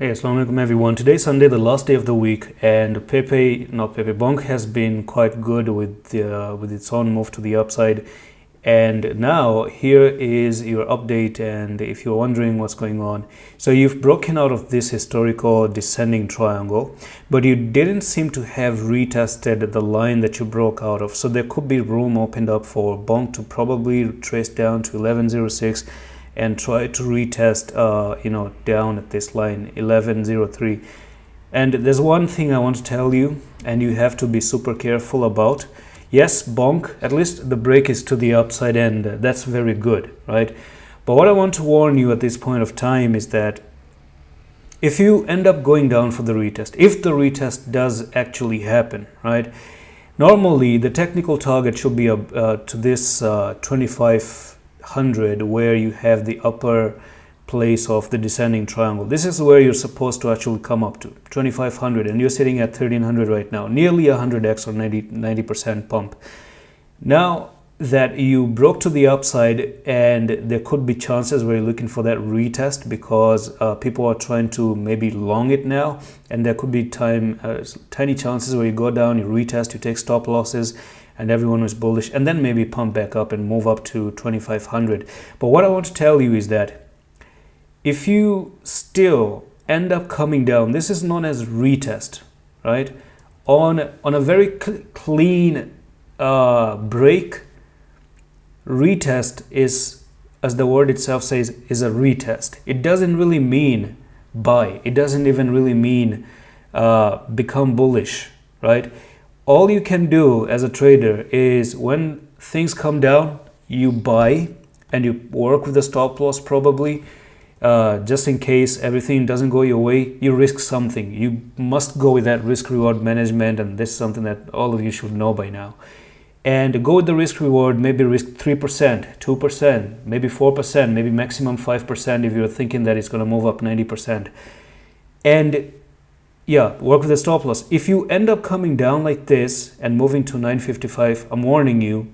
Hey, assalamu alaikum everyone. Today's Sunday, the last day of the week, and BONK has been quite good with its own move to the upside. And now here is your update, and if you're wondering what's going on, so you've broken out of this historical descending triangle, but you didn't seem to have retested the line that you broke out of. So there could be room opened up for BONK to probably trace down to 1106 and try to retest down at this line 1103. And there's one thing I want to tell you, and you have to be super careful about. Yes, BONK, at least the break is to the upside end. That's very good, right? But what I want to warn you at this point of time is that if you end up going down for the retest, if the retest does actually happen, right? Normally the technical target should be to this 2500, where you have the upper place of the descending triangle. This is where you're supposed to actually come up to 2500, and you're sitting at 1300 right now, nearly 100x or 90% pump. Now that you broke to the upside, and there could be chances where you're looking for that retest because people are trying to maybe long it now, and there could be tiny chances where you go down, you retest, you take stop losses, and everyone was bullish, and then maybe pump back up and move up to 2500. But what I want to tell you is that if you still end up coming down, this is known as retest, right? On a very clean break, retest is, as the word itself says, is a retest. It doesn't really mean buy. It doesn't even really mean become bullish, right? All you can do as a trader is when things come down, you buy and you work with the stop loss probably. Just in case everything doesn't go your way, you risk something. You must go with that risk reward management, and this is something that all of you should know by now. And go with the risk reward, maybe risk 3%, 2%, maybe 4%, maybe maximum 5% if you're thinking that it's going to move up 90%. And yeah, work with the stop loss. If you end up coming down like this and moving to 955, I'm warning you,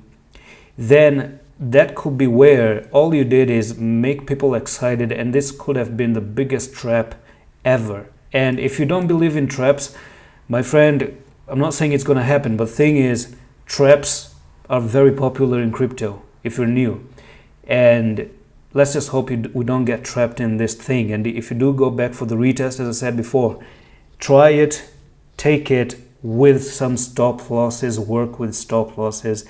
then that could be where all you did is make people excited, and this could have been the biggest trap ever. And if you don't believe in traps, my friend, I'm not saying it's going to happen, but the thing is, traps are very popular in crypto if you're new. And let's just hope we don't get trapped in this thing. And if you do go back for the retest, as I said before, try it, take it with some stop losses, work with stop losses,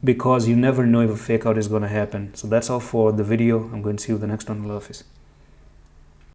because you never know if a fake out is going to happen. So that's all for the video. I'm going to see you in the next one. Allah Hafiz.